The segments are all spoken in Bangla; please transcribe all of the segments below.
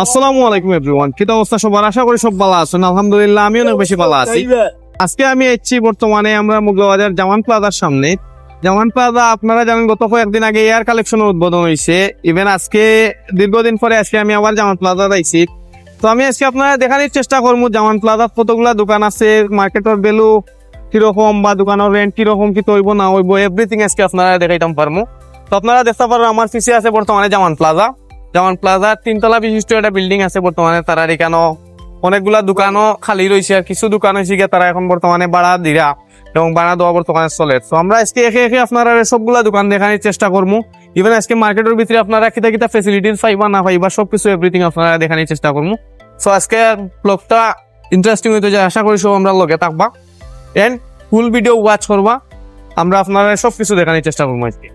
আসসালামু আলাইকুম এভরিওয়ান, কি অবস্থা সবার? আশা করি সব ভালো আছেন। আলহামদুলিল্লাহ আমি অনেক বেশি ভালো আছি। আজকে আমি এসেছি বর্তমানে আমরা মুগলাবাজার জামান প্লাজার সামনে। জামান প্লাজা আপনারা জানেন গত কয়েকদিন আগে এয়ার কালেকশনের উদ্বোধন হয়েছে। ইভেন আজকে দীর্ঘদিন পরে আজকে আমি আবার জামান প্লাজা আইছি। তো আমি আজকে আপনারা দেখানোর চেষ্টা করবো জামান প্লাজার কতগুলা দোকান আছে, মার্কেটের ভ্যালু কিরকম বা দোকানের রেন্ট কিরকম কি তৈব না হইব, এভরিথিং আজকে আপনারা দেখাইতাম পারবো। তো আপনারা দেখতে পারেন আমার পিছিয়ে আছে বর্তমানে জামান প্লাজা। জামান প্লাজার 3 তলা বিশিষ্ট একটা বিল্ডিং আছে বর্তমানে। তারা এখানে অনেকগুলা দোকানও খালি রয়েছে, আর কিছু দোকান হয়েছে গিয়ে তারা এখন বর্তমানে ভাড়া দিরা এবং ভাড়া দেওয়া বর্তমানে চলে। তো আমরা আজকে একে একে আপনারা সবগুলা দোকান দেখানোর চেষ্টা করবো। ইভেন আজকে মার্কেটের ভিতরে আপনারা কিতা কিতা ফেসিলিটিস পাইবা না পাইবা সবকিছু এভরিথিং আপনারা দেখানোর চেষ্টা করবো। সো আজকে ব্লগটা ইন্টারেস্টিং হইতে যায়, আশা করি সব আমরা লগে থাকবা এন্ড ফুল ভিডিও ওয়াচ করবা। আমরা আপনারা সবকিছু দেখানোর চেষ্টা করবো আজকে।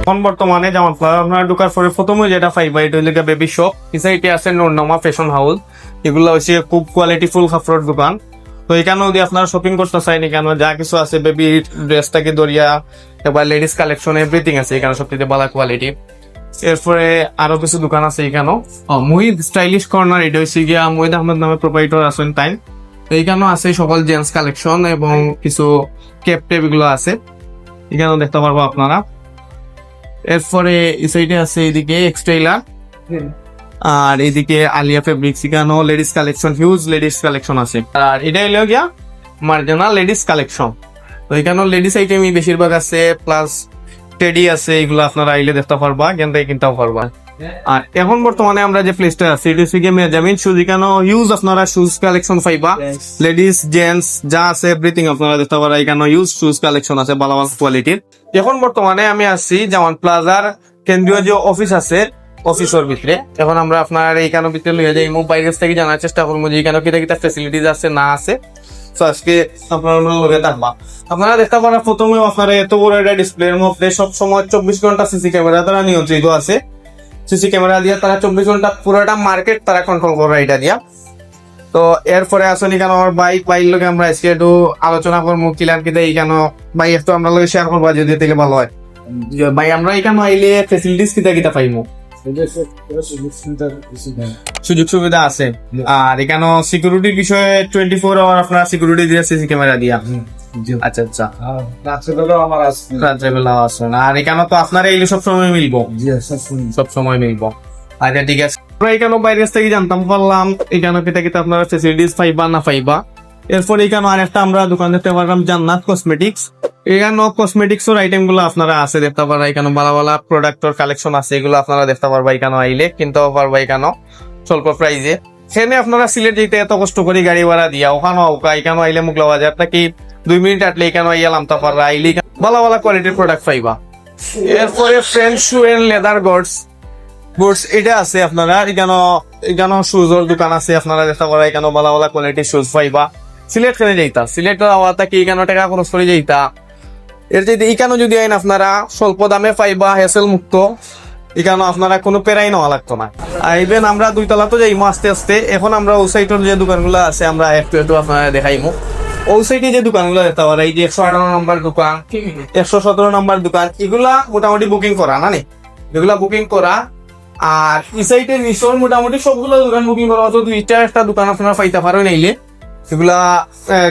এখন বর্তমানে জামান প্লাজা আপনারা ঢোকার পরে প্রথমে যেটা পাইবা এটা হইলে বেবি শপ, পিছাইতে আছে নূরনামা ফ্যাশন হাউস। এগুলো হচ্ছে খুব কোয়ালিটি ফুল কাপড়ের দোকান। তো এখানেও যদি আপনারা শপিং করতে চান, এখানে যা কিছু আছে বেবি ড্রেস থেকে দরিয়া এবার লেডিস কালেকশন এভরিথিং আছে এখানে, সবচেয়ে ভালো কোয়ালিটি। এরপরে আরো কিছু দোকান আছে এখানেও। মুহিদ স্টাইলিশ কর্নার, এটা হচ্ছে গিয়া মুহিদ আহমেদ নামে প্রোপাইটর আছেন তাই। তো এইখানেও আছে সকল জেন্টস কালেকশন এবং কিছু ক্যাপ টেপ এগুলো আছে, এখানেও দেখতে পারবো আপনারা। এরপরে এই সাইডে আছে এইদিকে এক্সটেইলার, আর এইদিকে আলিয়া ফেব্রিক্স, এখানেও ladies collection, huge ladies collection আছে। আর এটা হলো গিয়া মার্জানা লেডিস কালেকশন। তো এখানেও লেডিস আইটেমই বেশিরভাগ আছে, প্লাস টেডি আছে, এগুলো আপনারা আইলে দেখতে পারবা, এখান থেকে কিনতেও পারবা। আর এখন বর্তমানে আমরা যে প্লেসটা আছি এটা হচ্ছে গিয়ে মেজামিন শুজ। এখানেও হিউজ আপনারা শুজ কালেকশন পাইবা, লেডিস জেন্টস যা আছে এভরিথিং আপনারা দেখতে পারবা। এখানেও হিউজ শুজ কালেকশন আছে ভালো ভালো কোয়ালিটির। এখন বর্তমানে আমি আছি জামান প্লাজার কেন্দ্রীয় যে অফিস আছে অফিসের ভিতরে। এখন আমরা আপনার এইখানে ভিতরে লইয়া যাই, বাইরের থেকে জানার চেষ্টা করবো যে এখানে কিটা কিটা ফেসিলিটিস আছে না আছে। তো আজকে আপনারা লগে থাকবা। আপনারা দেখতে পারেন প্রথমে আপনারা এত বড় একটা ডিসপ্লের মধ্যে সবসময় 24 ঘন্টা সিসি ক্যামেরা দ্বারা নিয়ন্ত্রিত আছে। সিসি ক্যামেরা দিয়ে তারা 24 ঘন্টা পুরোটা মার্কেট তারা কন্ট্রোল করে এটা দিয়া। তো এরপরে আসুন এখানে আমার বাইক লোকে আমরা আজকে একটু আলোচনা করবো কিলার কিতে এখানে ভাই একটু আমরা লোক শেয়ার করবো যদি থেকে ভালো হয়। ভাই আমরা এখানে আইলে ফেসিলিটিস কিতা কিতা পাইমু? সুযোগ সুবিধা আছে, আর এখানে সিকিউরিটির বিষয়ে 24 আওয়ার আপনারা সিকিউরিটি দিয়ে সিসি ক্যামেরা দিয়া। আচ্ছা আচ্ছা, রাত্রেবেলাও আসেন। আর এখানে তো আপনারা এইলে সবসময় মিলবো, সবসময় মিলবো। আচ্ছা ঠিক আছে। আমরা এখানে বাইরে থেকে জানতাম পারলাম এখানে কিতা কিতা আপনারা ফেসিলিটিস পাইবা না পাইবা। এরপর এখানে আরেকটা আমরা দোকান দেখতে পারলাম জান্নাত কসমেটিক্স। এখানে কসমেটিক্স এর আইটেম গুলো আপনারা আছে দেখতে পারবা। এখানে ভালো ভালো প্রোডাক্টের কালেকশন আছে, এগুলো আপনারা দেখতে পারবা। এখানে আইলে কিনতেও পারবা এখানে স্বল্প প্রাইজে। সেখানে আপনারা সিলেট যেতে এত কষ্ট করে গাড়ি ভাড়া দিয়া ওখানে এখানে আইলে মুগলাবাজার থাকি 2 মিনিট আটলে এখানে আইয়া নামতে পারবা। আইলে ভালো ভালো কোয়ালিটির প্রোডাক্ট পাইবা। এরপরে friend shoe and leather goods এটা আছে আপনারা। এখানে শুজের দোকান আছে আপনারা দেখতে পারবা। এখানে ভালো ভালো কোয়ালিটির শুজ পাইবা। সিলেট কেনে যাইতা, সিলেট আওয়াটা কি এখানে টাকা খরচ করে যাইতা, এর যদি এখানে যদি আইন আপনারা স্বল্প দামে পাইবা, হেসেল মুক্ত। এখানে আপনারা কোনো পেরাই নেওয়া লাগতো না। আইবেন আমরা 2 তলা তো যাইমু আস্তে আস্তে। এখন আমরা ও সাইডের যে দোকানগুলো আছে আমরা একটু আপনারা দেখাইমু। ও সাইডে যে দোকানগুলো দেখতে পারা, এই যে 118 নম্বর দোকান, 117 নম্বর দোকান, এগুলা মোটামুটি বুকিং করা না নে, এগুলা বুকিং করা। আর এই সাইডে নিচর মোটামুটি সবগুলো দোকান বুকিং করা। অত 2টা একটা দোকান আপনারা পাইতে পারো নাইলে, এগুলা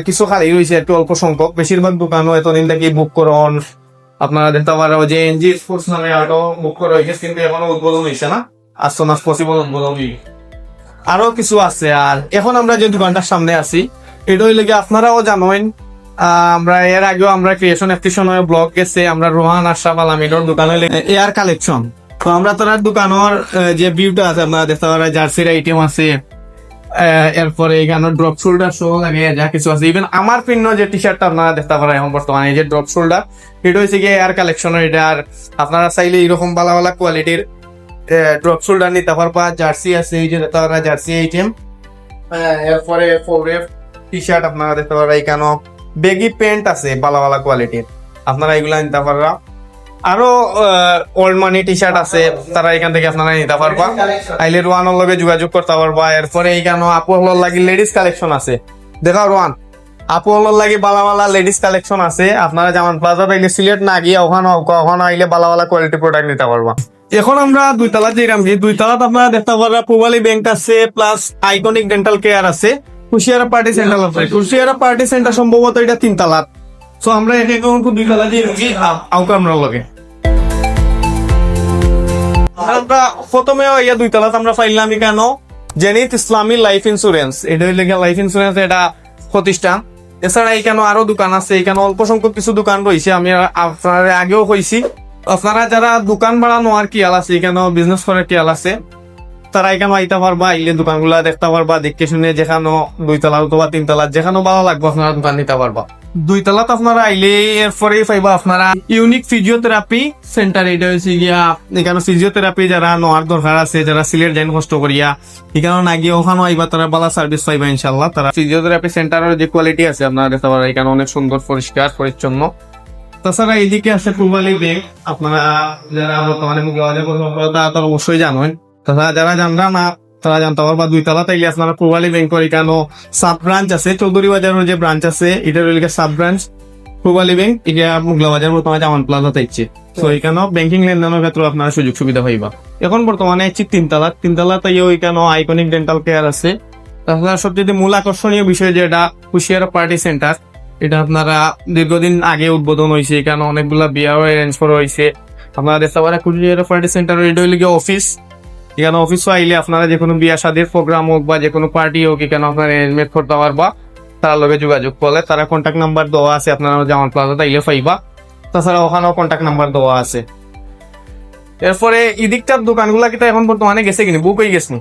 কিছু খালি রয়েছে একটু অল্প সংখ্যক। বেশিরভাগ দোকানও এতদিন থেকে বুক করন আপনারা দেখতে পারো যে এনজি স্পোর্টস নামে আরো বুক করা হয়েছে, কিন্তু এখনো উদ্বোধন হয়েছে না, as soon as possible উদ্বোধন হইবে। আরো কিছু আছে। আর এখন আমরা যে দোকানটার সামনে আছি এটা হইলে কি আপনারাও জানেন, আমরা এর আগেও আমরা ক্রিয়েশন এক্সটেশন ব্লগ গেছে, আমরা রোহান আশরাফ আলমিনের দোকান হইলে এয়ার কালেকশন। তো আমরা তার দোকানের যে ভিউটা আছে আপনারা দেখতে পারেন, জার্সির আইটেম আছে। এরপরে এখানে ড্রপ শোল্ডার সহ লাগে যা কিছু আছে। ইভেন আমার পিন্ন যে টি শার্টটা আপনারা দেখতে পারেন এখন বর্তমানে যে ড্রপ শোল্ডার, এটা হচ্ছে গিয়ে এয়ার কালেকশনের। এটা আর আপনারা চাইলে এরকম ভালো ভালো কোয়ালিটির ড্রপ শোল্ডার নিতে পারবা। জার্সি আছে, এই যে দেখতে পারা জার্সি আইটেম। এরপরে ফোরেফ টি শার্ট আপনারা দেখতে পারবা। এখানে বেগি প্যান্ট আছে ভালো ভালো কোয়ালিটির, আপনারা এগুলা নিতে পারবা। আরো ওল্ড মানি টি শার্ট আছে, তারা এখান থেকে আপনারা নিতে পারবা। আইলে রোয়ানের লগে যোগাযোগ করতে পারবা। এরপরে এইখানে আপুর লাগি লেডিস কালেকশন আছে, দেখাও রোয়ান। আপুগুলোর লাগে বালা বালা লেডিস কালেকশন আছে। আপনারা জামান প্লাজা পাইলে সিলেট না গিয়ে ওখানে আইলে বালা বালা কোয়ালিটি প্রোডাক্ট নিতে পারবা। এখন আমরা দুইতলা যেরাম যে দুইতলাত আপনারা দেখতে পারবেন পূবালী ব্যাংক আছে, প্লাস আইকনিক ডেন্টাল কেয়ার আছে, কুশিয়ারা পার্টি সেন্টার আছে। কুশিয়ারা পার্টি সেন্টার সম্ভবত এটা 3 তলাত। সো আমরা এখানে দুইতলা যে আমরা লগে আমরা প্রথমে ইয়া দুইতলাত আমরা পাইলাম কেন জেনিত ইসলামী লাইফ ইন্স্যুরেন্স। এটা হইলে লাইফ ইন্স্যুরেন্স এটা প্রতিষ্ঠান। এছাড়া এখানে আরো দোকান আছে, এখানে অল্প সংখ্যক কিছু দোকান রয়েছে। আমি আপনার আগেও কইছি, আপনারা যারা দোকান ভাড়া নেওয়ার কিয়াল আছে, এখানে বিজনেস করার কিয়াল আছে, তারা এখানে আইতে পারবা। আইলে দোকানগুলা দেখতে পারবা, দেখে শুনে যেখানে 2 তলা অথবা 3 তলা যেখানে ভালো লাগবে আপনারা দোকান নিতে পারবা। 2 তলাত আপনারা আইলে এরপরে পাইবা আপনারা ইউনিক ফিজিওথেরাপি সেন্টার। এটা হচ্ছে গিয়া এখানে ফিজিওথেরাপি যারা নেওয়ার দরকার আছে, যারা সিলেট যাইন কষ্ট করিয়া এখানে না গিয়ে ওখানে আইবা, তারা ভালো সার্ভিস পাইবা ইনশাল্লাহ। তারা ফিজিওথেরাপি সেন্টারের যে কোয়ালিটি আছে আপনারা দেখতে পারবা, এখানে অনেক সুন্দর পরিষ্কার পরিচ্ছন্ন। তাছাড়া এইদিকে আছে পূবালী ব্যাংক। আপনারা যারা বর্তমানে তারা অবশ্যই জানেন, তাছাড়া যারা জানরা না তারা জানতে পারবা 2 তলা তাইলে আপনারা পূবালী ব্যাংকের এখানে সাব ব্রাঞ্চ আছে। চৌধুরী বাজারের যে ব্রাঞ্চ আছে এটা রইল সাব ব্রাঞ্চ পূবালী ব্যাংক। এটা মুগলা বাজার বর্তমানে জামান প্লাজা থাকছে। তো এখানে ব্যাংকিং লেনদেনের ক্ষেত্রে আপনারা সুযোগ সুবিধা পাইবা। এখন বর্তমানে 3 তলা তাই ওইখানে আইকনিক ডেন্টাল কেয়ার আছে। তাছাড়া সবচেয়ে মূল আকর্ষণীয় বিষয় যেটা কুশিয়ারা পার্টি সেন্টার, এটা আপনারা দীর্ঘদিন আগে উদ্বোধন হয়েছে। এখানে অনেকগুলা বিয়াও অ্যারেঞ্জ করা হয়েছে। আপনারা দেখতে পারেন কুশিয়ারা পার্টি সেন্টার এটা হইলে অফিস। এখানে অফিসও আইলে আপনারা যে কোনো বিয়া শাদীর প্রোগ্রাম হোক বা যে কোনো পার্টি হোক এখানে আপনারা অ্যারেঞ্জমেন্ট করতে পারবা। তার লগে যোগাযোগ করলে তারা কন্ট্যাক্ট নাম্বার দেওয়া আছে, আপনারা জামান প্লাজা তাইলে পাইবা। তাছাড়া ওখানেও কন্ট্যাক্ট নাম্বার দেওয়া আছে। এরপরে এদিকটার দোকানগুলা কিন্তু এখন বর্তমানে গেছে কিনি বুক হয়ে গেছে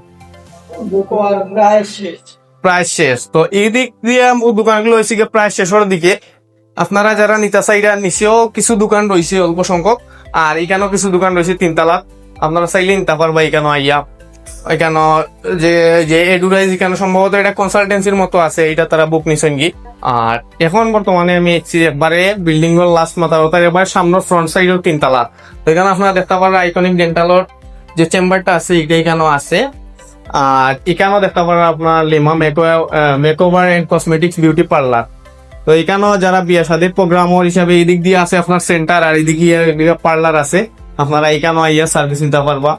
প্রায় শেষ। তো এই দিক দিয়ে দোকানগুলো হয়েছে প্রায় শেষের দিকে। আপনারা যারা নিতা চাইরা নিচেও কিছু দোকান রয়েছে অল্প সংখ্যক, আর এখানেও কিছু দোকান রয়েছে 3 তলা। আপনারা চাইলে নিতে পারবা এখানে আইয়া। এখানে যে এডুরাইজ এখানে সম্ভবত এটা কনসালটেন্সির মতো আছে, এটা তারা বুক নিছেন কি। আর এখন বর্তমানে আমি একবারে বিল্ডিং এর লাস্ট মাথার এবার সামনের ফ্রন্ট সাইডের 3 তলা। তো এখানে আপনারা দেখতে পারবেন আইকনিক ডেন্টালর যে চেম্বারটা আছে এটা এখানেও আছে। আর এখানেও দেখতে পারেন আপনার Lima makeover and cosmetics beauty parlour. তো এখানেও যারা বিয়া শাদীর প্রোগ্রামর হিসাবে এদিক দিয়ে আছে আপনার সেন্টার, আর এদিকে পার্লার আছে। আপনারা এখানেও আইয়া সার্ভিস নিতে পারবা।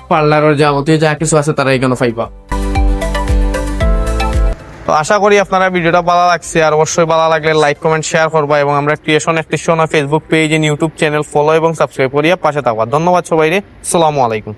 পার্লারের যাবতীয় যা কিছু আছে তারা এখানে পাইবা। তো আশা করি আপনারা ভিডিওটা ভালো লাগছে, আর অবশ্যই ভালো লাগলে লাইক কমেন্ট শেয়ার করবা, এবং আমরা ক্রিয়েশন একটিশন Facebook page YouTube channel follow এবং সাবস্ক্রাইব করিয়া পাশে থাকবা। ধন্যবাদ সবাইরে। আসসালামু আলাইকুম।